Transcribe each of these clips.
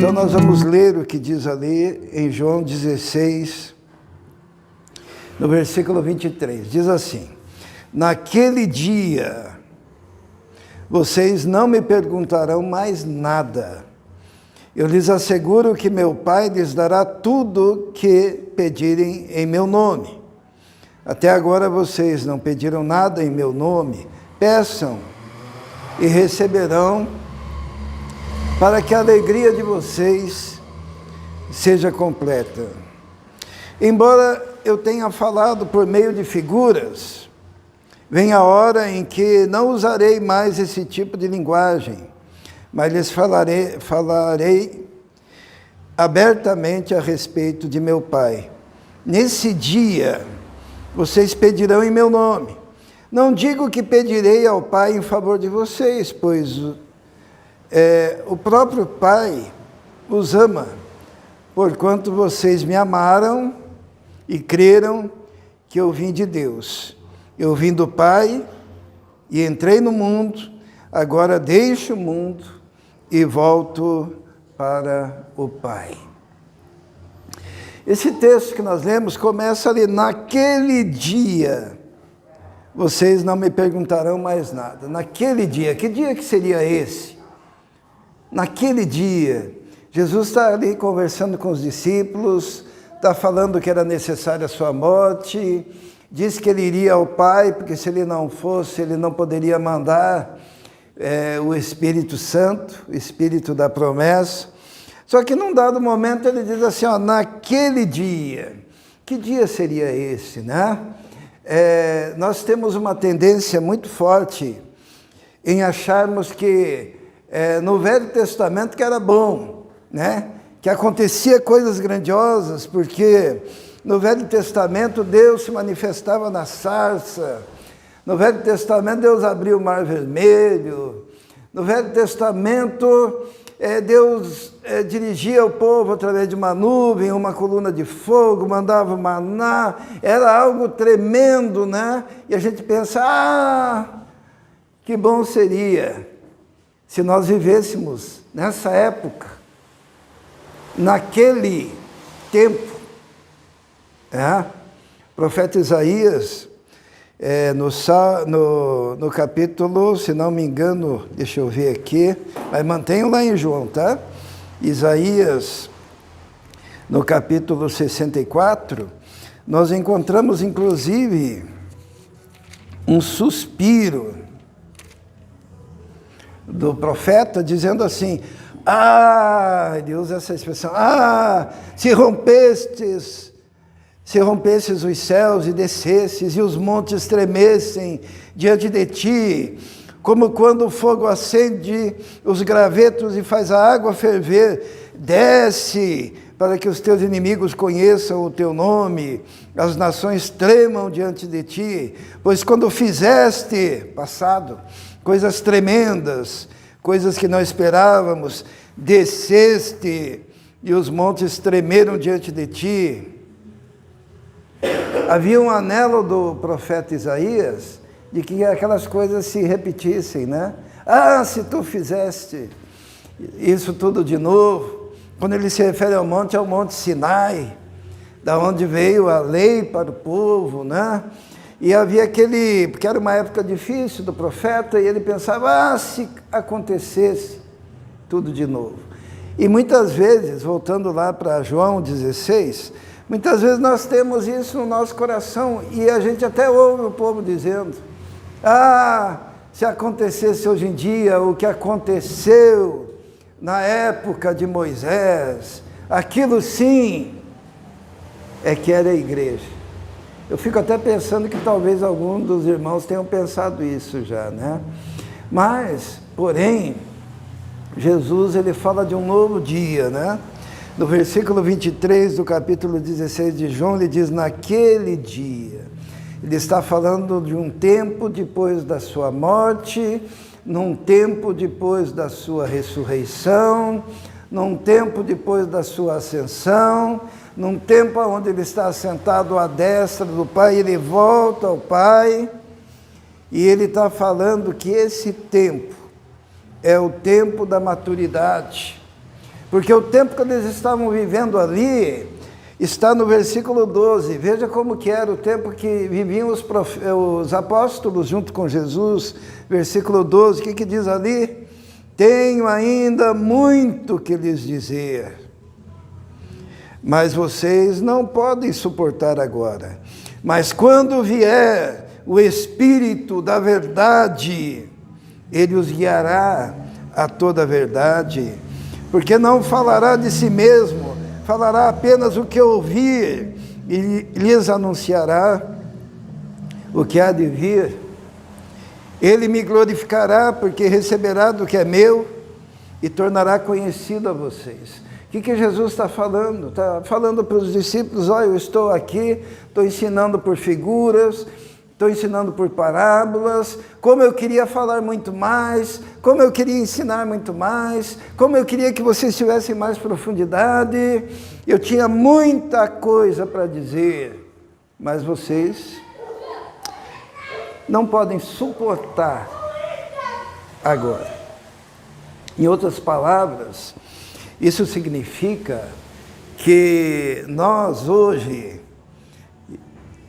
Então nós vamos ler o que diz ali em João 16, no versículo 23. Diz assim: naquele dia vocês não me perguntarão mais nada. Eu lhes asseguro que meu Pai lhes dará tudo que pedirem em meu nome. Até agora vocês não pediram nada em meu nome. Peçam e receberão, para que a alegria de vocês seja completa. Embora eu tenha falado por meio de figuras, vem a hora em que não usarei mais esse tipo de linguagem, mas lhes falarei abertamente a respeito de meu Pai. Nesse dia, vocês pedirão em meu nome. Não digo que pedirei ao Pai em favor de vocês, pois o próprio Pai os ama, porquanto vocês me amaram e creram que eu vim de Deus. Eu vim do Pai e entrei no mundo, agora deixo o mundo e volto para o Pai. Esse texto que nós lemos começa ali: naquele dia vocês não me perguntarão mais nada. Naquele dia, que dia que seria esse? Naquele dia, Jesus está ali conversando com os discípulos, está falando que era necessária a sua morte, diz que ele iria ao Pai, porque se ele não fosse, ele não poderia mandar o Espírito Santo, o Espírito da promessa. Só que num dado momento ele diz assim, naquele dia. Que dia seria esse, né? Nós temos uma tendência muito forte em acharmos que no Velho Testamento que era bom, né? Que acontecia coisas grandiosas, porque no Velho Testamento Deus se manifestava na sarça, no Velho Testamento Deus abriu o Mar Vermelho, no Velho Testamento Deus dirigia o povo através de uma nuvem, uma coluna de fogo, mandava maná, era algo tremendo, né? E a gente pensa, que bom seria se nós vivêssemos nessa época, naquele tempo. O profeta Isaías, no capítulo, se não me engano, deixa eu ver aqui, mas mantenho lá em João, tá? Isaías, no capítulo 64, nós encontramos inclusive um suspiro do profeta dizendo assim, ele usa essa expressão, se rompestes os céus e descesses, e os montes tremessem diante de ti, como quando o fogo acende os gravetos e faz a água ferver, desce para que os teus inimigos conheçam o teu nome, as nações tremam diante de ti, pois quando fizeste, passado, coisas tremendas, coisas que não esperávamos, desceste e os montes tremeram diante de ti. Havia um anelo do profeta Isaías de que aquelas coisas se repetissem, né? Se tu fizeste isso tudo de novo. Quando ele se refere ao monte, é o Monte Sinai, da onde veio a lei para o povo, né? E havia porque era uma época difícil do profeta, e ele pensava, se acontecesse tudo de novo. E muitas vezes, voltando lá para João 16, muitas vezes nós temos isso no nosso coração, e a gente até ouve o povo dizendo, se acontecesse hoje em dia o que aconteceu na época de Moisés, aquilo sim é que era a igreja. Eu fico até pensando que talvez alguns dos irmãos tenham pensado isso já, né? Mas, porém, Jesus, ele fala de um novo dia, né? No versículo 23 do capítulo 16 de João, ele diz, naquele dia. Ele está falando de um tempo depois da sua morte, num tempo depois da sua ressurreição, num tempo depois da sua ascensão, num tempo onde ele está sentado à destra do Pai, ele volta ao Pai, e ele está falando que esse tempo é o tempo da maturidade, Porque o tempo que eles estavam vivendo ali está no versículo 12. Veja como que era o tempo que viviam os apóstolos junto com Jesus. Versículo 12, o que diz ali? Tenho ainda muito que lhes dizer, mas vocês não podem suportar agora. Mas quando vier o Espírito da verdade, ele os guiará a toda a verdade, porque não falará de si mesmo, falará apenas o que ouvir e lhes anunciará o que há de vir. Ele me glorificará, porque receberá do que é meu e tornará conhecido a vocês. O que Jesus está falando? Está falando para os discípulos: olha, eu estou aqui, estou ensinando por figuras, estou ensinando por parábolas, como eu queria falar muito mais, como eu queria ensinar muito mais, como eu queria que vocês tivessem mais profundidade. Eu tinha muita coisa para dizer, mas vocês não podem suportar agora. Em outras palavras, isso significa que nós hoje,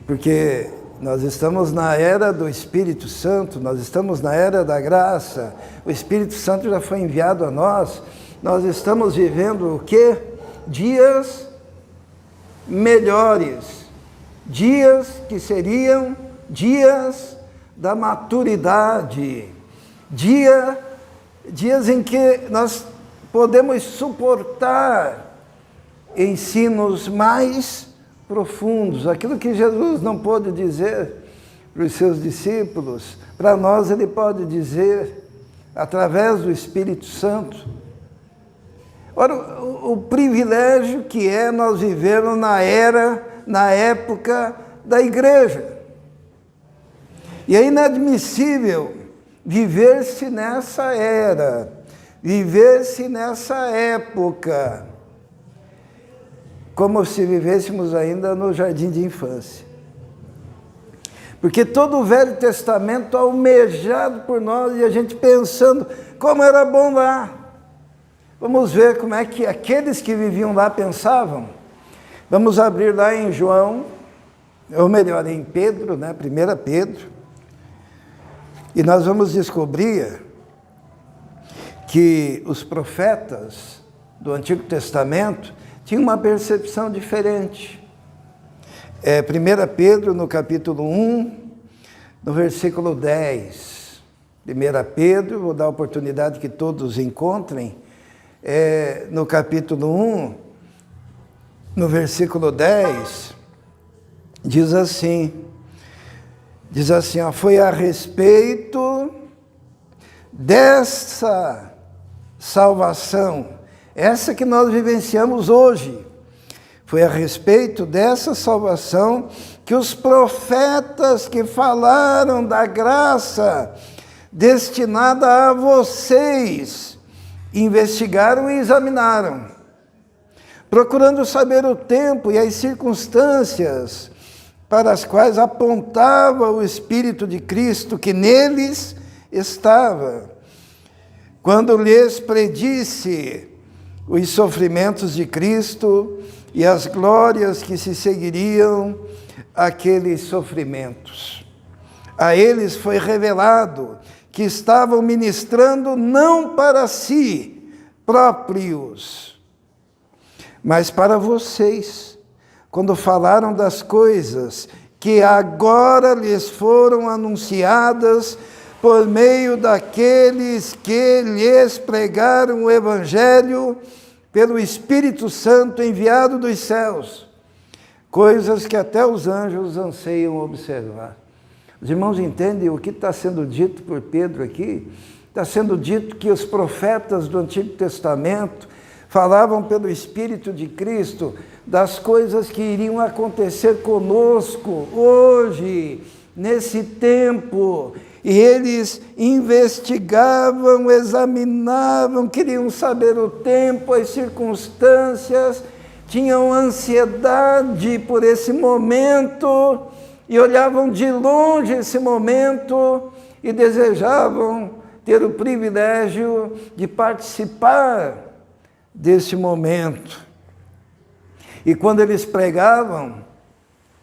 porque nós estamos na era do Espírito Santo, nós estamos na era da graça, o Espírito Santo já foi enviado a nós, nós estamos vivendo o quê? Dias melhores, dias que seriam dias da maturidade, dias em que nós podemos suportar ensinos mais profundos. Aquilo que Jesus não pôde dizer para os seus discípulos, para nós ele pode dizer através do Espírito Santo. Ora, o privilégio que é nós vivermos na época da igreja. E é inadmissível viver-se nessa era, viver-se nessa época, como se vivêssemos ainda no jardim de infância. Porque todo o Velho Testamento almejado por nós e a gente pensando como era bom lá. Vamos ver como é que aqueles que viviam lá pensavam. Vamos abrir lá em João, ou melhor, em Pedro, né? 1 Pedro. E nós vamos descobrir que os profetas do Antigo Testamento tinham uma percepção diferente. 1 Pedro, no capítulo 1, no versículo 10. 1 Pedro, vou dar a oportunidade que todos encontrem, no capítulo 1, no versículo 10, diz assim, ó, foi a respeito dessa salvação, essa que nós vivenciamos hoje, foi a respeito dessa salvação que os profetas que falaram da graça destinada a vocês investigaram e examinaram, procurando saber o tempo e as circunstâncias para as quais apontava o Espírito de Cristo que neles estava, quando lhes predisse os sofrimentos de Cristo e as glórias que se seguiriam àqueles sofrimentos. A eles foi revelado que estavam ministrando não para si próprios, mas para vocês, quando falaram das coisas que agora lhes foram anunciadas por meio daqueles que lhes pregaram o Evangelho pelo Espírito Santo enviado dos céus, coisas que até os anjos anseiam observar. Os irmãos entendem o que está sendo dito por Pedro aqui? Está sendo dito que os profetas do Antigo Testamento falavam pelo Espírito de Cristo das coisas que iriam acontecer conosco hoje, nesse tempo. E eles investigavam, examinavam, queriam saber o tempo, as circunstâncias, tinham ansiedade por esse momento e olhavam de longe esse momento e desejavam ter o privilégio de participar desse momento. E quando eles pregavam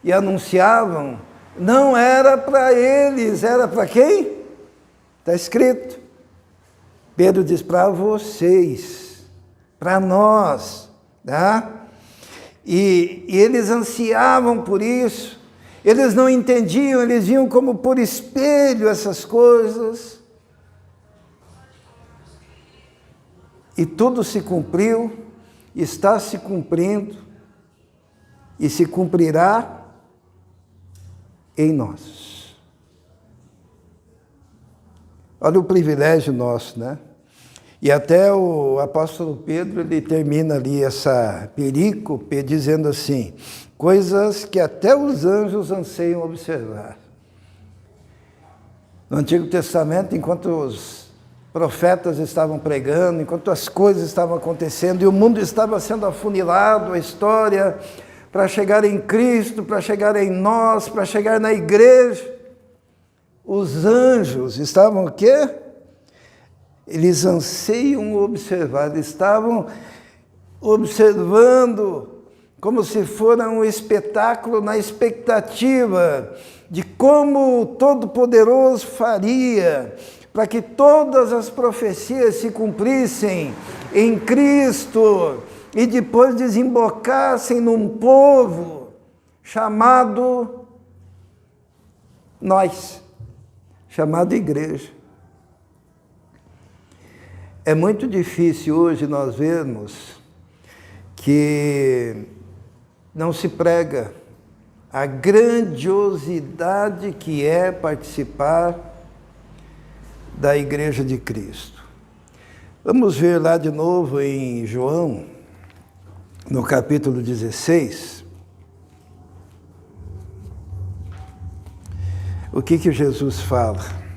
e anunciavam, não era para eles, era para quem? Está escrito. Pedro diz, para vocês, para nós. Tá? E eles ansiavam por isso, eles não entendiam, eles viam como por espelho essas coisas. E tudo se cumpriu, está se cumprindo, e se cumprirá em nós. Olha o privilégio nosso, né? E até o apóstolo Pedro, ele termina ali essa perícope dizendo assim, coisas que até os anjos anseiam observar. No Antigo Testamento, enquanto os profetas estavam pregando, enquanto as coisas estavam acontecendo e o mundo estava sendo afunilado, a história, para chegar em Cristo, para chegar em nós, para chegar na igreja, os anjos estavam o quê? Eles anseiam observar, eles estavam observando como se fosse um espetáculo na expectativa de como o Todo-Poderoso faria para que todas as profecias se cumprissem em Cristo e depois desembocassem num povo chamado nós, chamado igreja. É muito difícil hoje nós vermos que não se prega a grandiosidade que é participar da Igreja de Cristo. Vamos ver lá de novo em João, no capítulo 16, o que Jesus fala.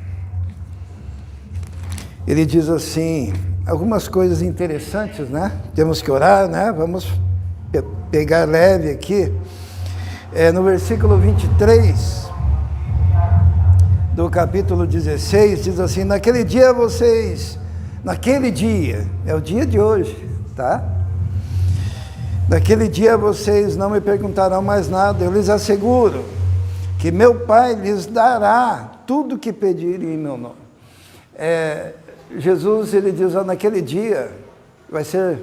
Ele diz assim, algumas coisas interessantes, né? Temos que orar, né? Vamos pegar leve aqui. No versículo 23 do capítulo 16, diz assim, naquele dia, é o dia de hoje, tá? Naquele dia vocês não me perguntarão mais nada, eu lhes asseguro que meu Pai lhes dará tudo o que pedirem em meu nome. Jesus, ele diz, naquele dia vai ser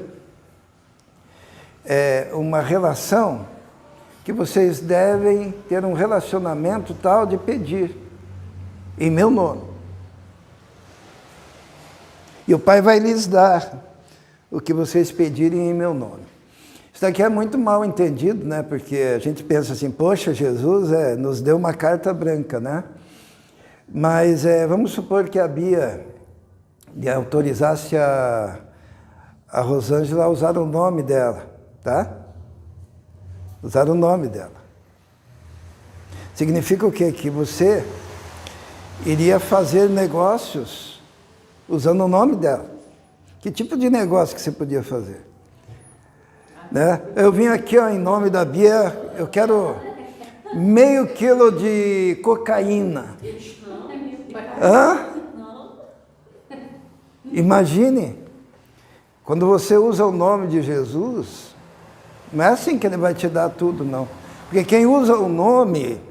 uma relação que vocês devem ter um relacionamento tal de pedir em meu nome. E o Pai vai lhes dar o que vocês pedirem em meu nome. Isso daqui é muito mal entendido, né? Porque a gente pensa assim, poxa, Jesus nos deu uma carta branca, né? Mas vamos supor que a Bia autorizasse a Rosângela a usar o nome dela, tá? Usar o nome dela. Significa o quê? Que você iria fazer negócios usando o nome dela. Que tipo de negócio que você podia fazer? Né? Eu vim aqui, ó, em nome da Bia, eu quero meio quilo de cocaína. Hã? Imagine, quando você usa o nome de Jesus, não é assim que ele vai te dar tudo, não. Porque quem usa o nome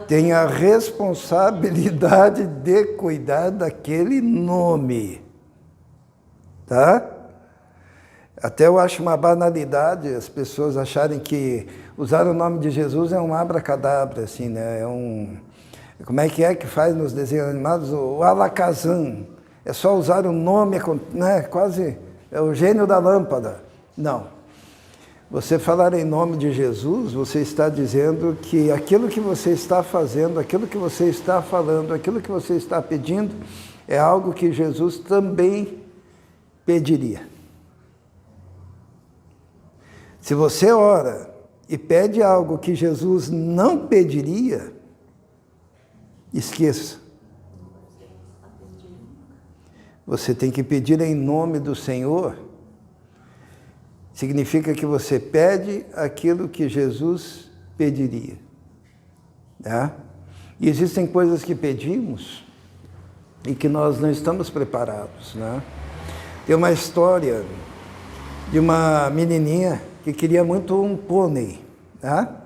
tem a responsabilidade de cuidar daquele nome. Tá? Até eu acho uma banalidade as pessoas acharem que usar o nome de Jesus é um abracadabra, assim, né? Como é que faz nos desenhos animados? O alakazam. É só usar o nome, né? Quase é o gênio da lâmpada. Não. Você falar em nome de Jesus, você está dizendo que aquilo que você está fazendo, aquilo que você está falando, aquilo que você está pedindo, é algo que Jesus também pediria. Se você ora e pede algo que Jesus não pediria, esqueça. Você tem que pedir em nome do Senhor. Significa que você pede aquilo que Jesus pediria. Tá? E existem coisas que pedimos e que nós não estamos preparados, né? Tem uma história de uma menininha que queria muito um pônei, tá?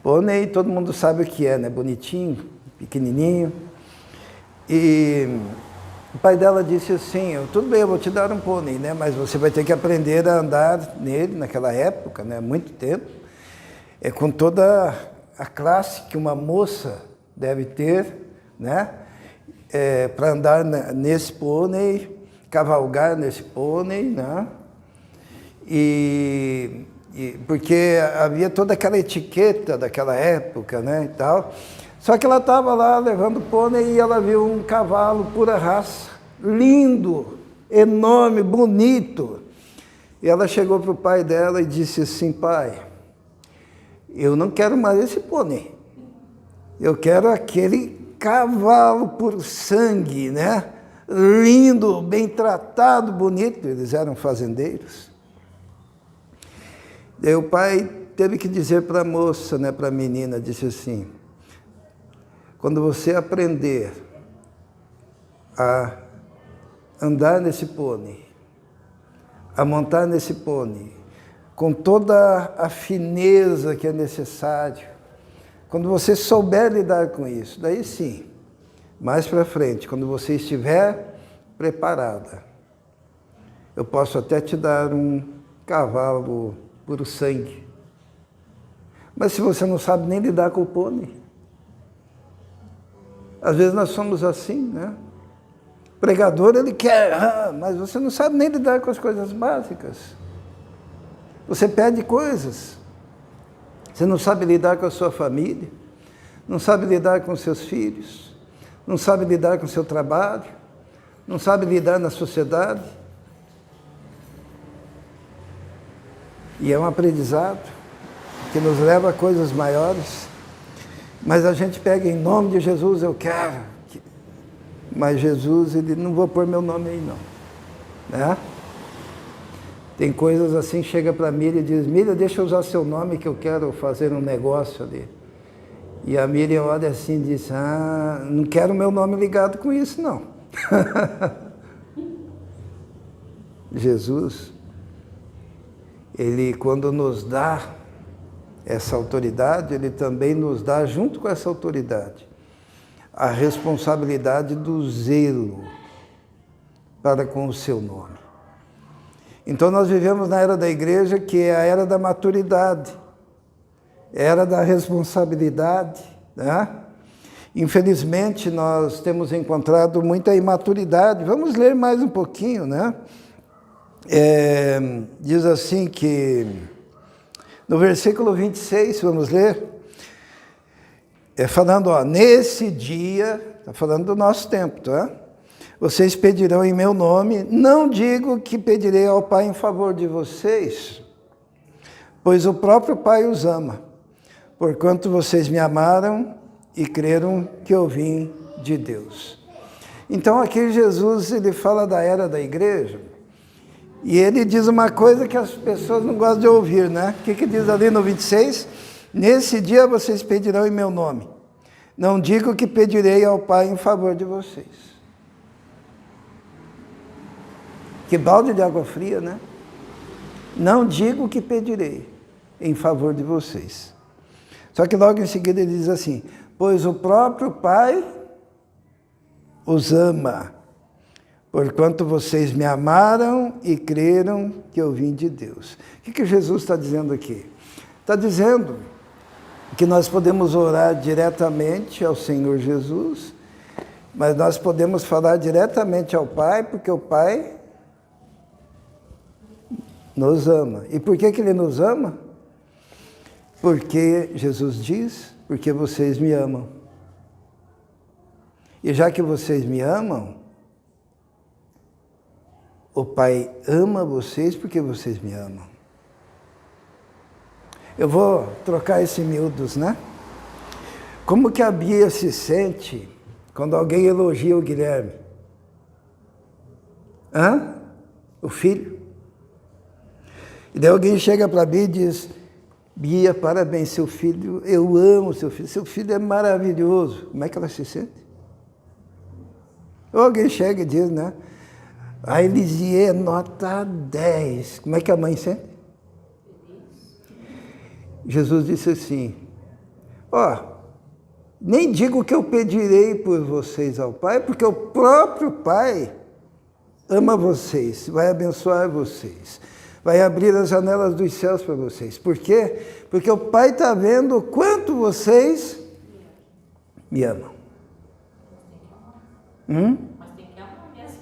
Pônei, todo mundo sabe o que é, né? Bonitinho, pequenininho. E o pai dela disse assim, tudo bem, eu vou te dar um pônei, né? Mas você vai ter que aprender a andar nele naquela época, né? Muito tempo. Com toda a classe que uma moça deve ter, né? Para andar nesse pônei, cavalgar nesse pônei, né? Porque havia toda aquela etiqueta daquela época, né, e tal. Só que ela estava lá levando pônei e ela viu um cavalo pura raça, lindo, enorme, bonito. E ela chegou para o pai dela e disse assim, pai, eu não quero mais esse pônei. Eu quero aquele cavalo por sangue, né? Lindo, bem tratado, bonito. Eles eram fazendeiros. Daí o pai teve que dizer para a moça, né, para a menina, disse assim, quando você aprender a andar nesse pônei, a montar nesse pônei, com toda a fineza que é necessário, quando você souber lidar com isso, daí sim, mais para frente, quando você estiver preparada, eu posso até te dar um cavalo puro sangue. Mas se você não sabe nem lidar com o pônei, às vezes nós somos assim, né? O pregador, ele quer, mas você não sabe nem lidar com as coisas básicas. Você pede coisas. Você não sabe lidar com a sua família, não sabe lidar com os seus filhos, não sabe lidar com o seu trabalho, não sabe lidar na sociedade. E é um aprendizado que nos leva a coisas maiores. Mas a gente pega em nome de Jesus, eu quero. Mas Jesus, ele não vou pôr meu nome aí não. Né? Tem coisas assim, chega para Miriam e diz, Miriam, deixa eu usar seu nome que eu quero fazer um negócio ali. E a Miriam olha assim e diz, não quero meu nome ligado com isso não. Jesus, ele quando nos dá essa autoridade, ele também nos dá, junto com essa autoridade, a responsabilidade do zelo para com o seu nome. Então nós vivemos na era da igreja, que é a era da maturidade, era da responsabilidade, né? Infelizmente nós temos encontrado muita imaturidade. Vamos ler mais um pouquinho, né? Diz assim que no versículo 26, vamos ler, falando, nesse dia, está falando do nosso tempo, tá? Vocês pedirão em meu nome, não digo que pedirei ao Pai em favor de vocês, pois o próprio Pai os ama, porquanto vocês me amaram e creram que eu vim de Deus. Então aqui Jesus, ele fala da era da igreja, e ele diz uma coisa que as pessoas não gostam de ouvir, né? O que diz ali no 26? Nesse dia vocês pedirão em meu nome. Não digo que pedirei ao Pai em favor de vocês. Que balde de água fria, né? Não digo que pedirei em favor de vocês. Só que logo em seguida ele diz assim, pois o próprio Pai os ama, porquanto vocês me amaram e creram que eu vim de Deus. O que Jesus está dizendo aqui? Está dizendo que nós podemos orar diretamente ao Senhor Jesus, mas nós podemos falar diretamente ao Pai, porque o Pai nos ama. E por que Ele nos ama? Porque Jesus diz, porque vocês me amam. E já que vocês me amam, o Pai ama vocês porque vocês me amam. Eu vou trocar esse miúdos, né? Como que a Bia se sente quando alguém elogia o Guilherme? O filho. E daí alguém chega para a Bia e diz, Bia, parabéns, seu filho, eu amo seu filho é maravilhoso. Como é que ela se sente? Ou alguém chega e diz, né? A Elisier, nota 10. Como é que a mãe sente? Jesus disse assim, nem digo que eu pedirei por vocês ao Pai, porque o próprio Pai ama vocês, vai abençoar vocês, vai abrir as janelas dos céus para vocês. Por quê? Porque o Pai está vendo o quanto vocês me amam. Mas tem que amar mesmo.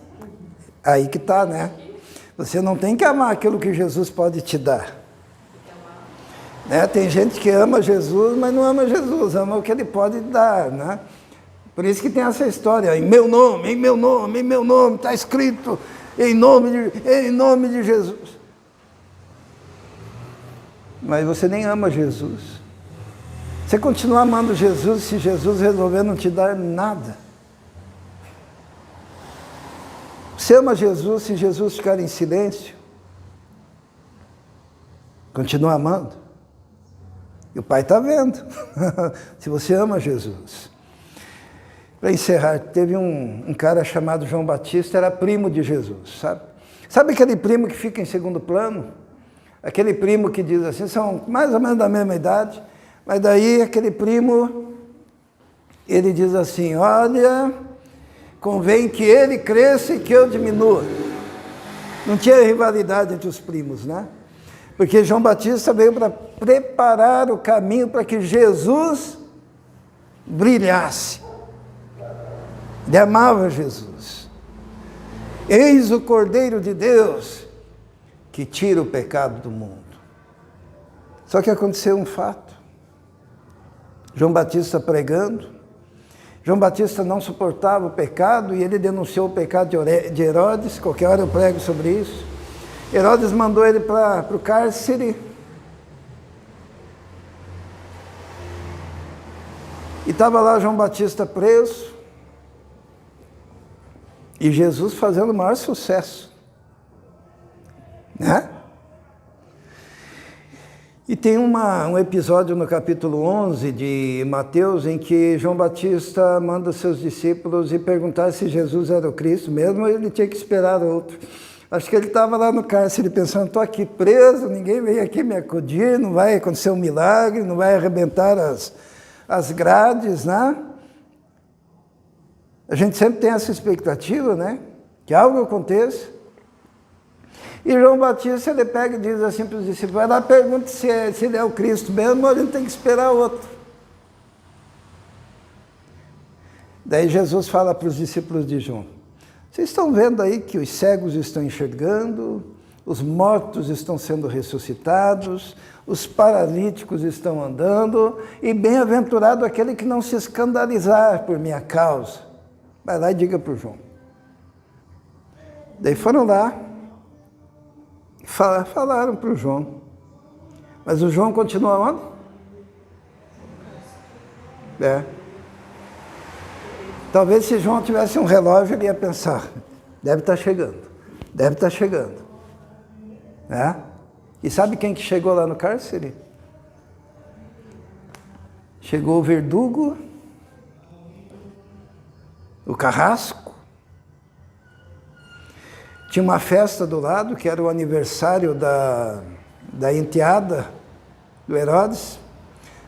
Aí que está, né? Você não tem que amar aquilo que Jesus pode te dar. Né? Tem gente que ama Jesus, mas não ama Jesus, ama o que ele pode dar, né? Por isso que tem essa história, em meu nome, está escrito, em nome de Jesus. Mas você nem ama Jesus. Você continua amando Jesus se Jesus resolver não te dar nada. Você ama Jesus se Jesus ficar em silêncio? Continua amando? E o Pai está vendo, se você ama Jesus. Para encerrar, teve um cara chamado João Batista, era primo de Jesus, sabe? Sabe aquele primo que fica em segundo plano? Aquele primo que diz assim, são mais ou menos da mesma idade, mas daí aquele primo, ele diz assim, olha, convém que ele cresça e que eu diminua. Não tinha rivalidade entre os primos, né? Porque João Batista veio para preparar o caminho para que Jesus brilhasse. Ele amava Jesus. Eis o Cordeiro de Deus que tira o pecado do mundo. Só que aconteceu um fato. João Batista pregando, João Batista não suportava o pecado e ele denunciou o pecado de Herodes. Qualquer hora eu prego sobre isso. Herodes mandou ele para o cárcere. E estava lá João Batista preso. E Jesus fazendo o maior sucesso. Né? E tem um episódio no capítulo 11 de Mateus em que João Batista manda seus discípulos ir perguntar se Jesus era o Cristo mesmo, ele tinha que esperar outro. Acho que ele estava lá no cárcere pensando, estou aqui preso, ninguém veio aqui me acudir, não vai acontecer um milagre, não vai arrebentar as grades, né? A gente sempre tem essa expectativa, né? Que algo aconteça. E João Batista, ele pega e diz assim para os discípulos, vai lá, pergunta se ele é o Cristo mesmo, ou a gente tem que esperar outro. Daí Jesus fala para os discípulos de João, vocês estão vendo aí que os cegos estão enxergando, os mortos estão sendo ressuscitados, os paralíticos estão andando, e bem-aventurado aquele que não se escandalizar por minha causa. Vai lá e diga para o João. Daí foram lá, falaram para o João. Mas o João continua onde? Talvez se João tivesse um relógio, ele ia pensar, deve estar chegando. Né? E sabe quem que chegou lá no cárcere? Chegou o verdugo, o carrasco. Tinha uma festa do lado, que era o aniversário da enteada do Herodes,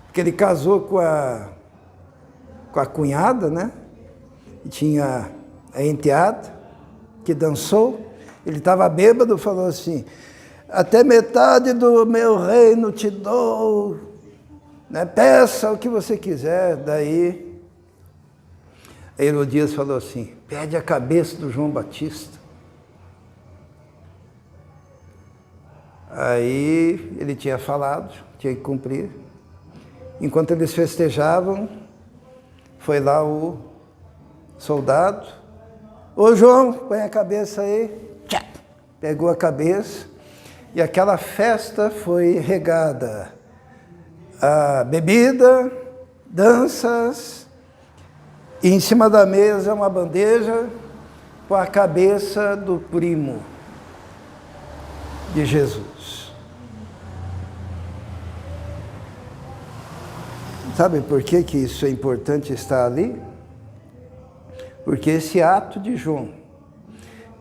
porque ele casou com a cunhada, né? E tinha a enteada, que dançou. Ele estava bêbado, falou assim, até metade do meu reino te dou, né? Peça o que você quiser. Daí, Herodias falou assim, pede a cabeça do João Batista. Aí ele tinha falado, tinha que cumprir. Enquanto eles festejavam, foi lá o soldado. Ô João, põe a cabeça aí. Tchá! Pegou a cabeça e aquela festa foi regada a bebida, danças, e em cima da mesa uma bandeja com a cabeça do primo de Jesus. Sabe por que isso é importante estar ali? Porque esse ato de João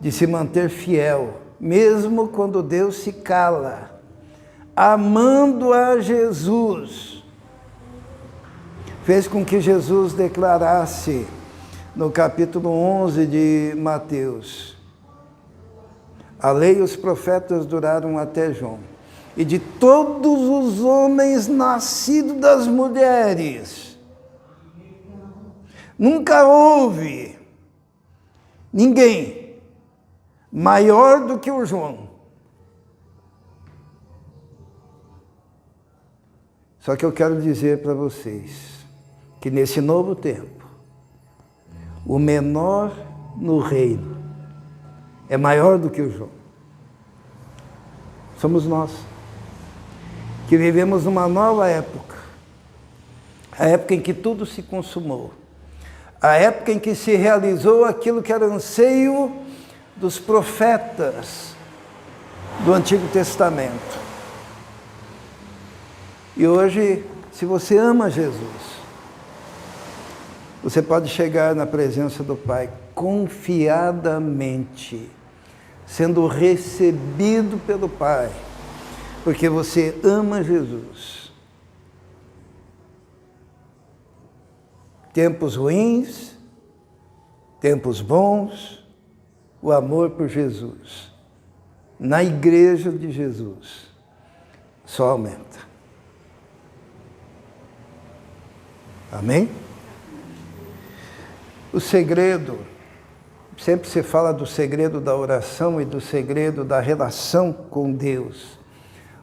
de se manter fiel, mesmo quando Deus se cala, amando a Jesus, fez com que Jesus declarasse no capítulo 11 de Mateus: a lei e os profetas duraram até João, e de todos os homens nascidos das mulheres, nunca houve ninguém maior do que o João. Só que eu quero dizer para vocês que nesse novo tempo, o menor no reino é maior do que o João. Somos nós, que vivemos numa nova época, a época em que tudo se consumou, a época em que se realizou aquilo que era anseio dos profetas do Antigo Testamento. E hoje, se você ama Jesus, você pode chegar na presença do Pai confiadamente, sendo recebido pelo Pai, porque você ama Jesus. Tempos ruins, tempos bons, o amor por Jesus, na igreja de Jesus, só aumenta. Amém? O segredo, sempre se fala do segredo da oração e do segredo da relação com Deus.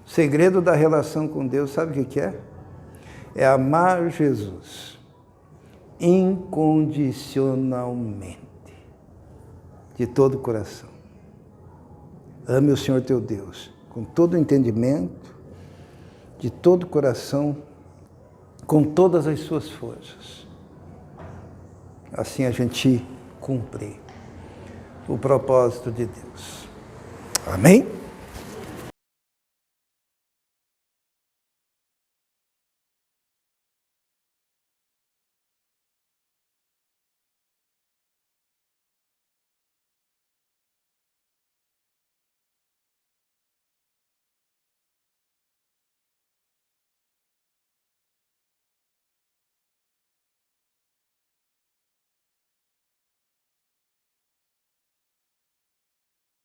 O segredo da relação com Deus, sabe o que é? É amar Jesus incondicionalmente, de todo o coração. Ame o Senhor teu Deus com todo o entendimento, de todo o coração, com todas as suas forças. Assim a gente cumpre o propósito de Deus. Amém?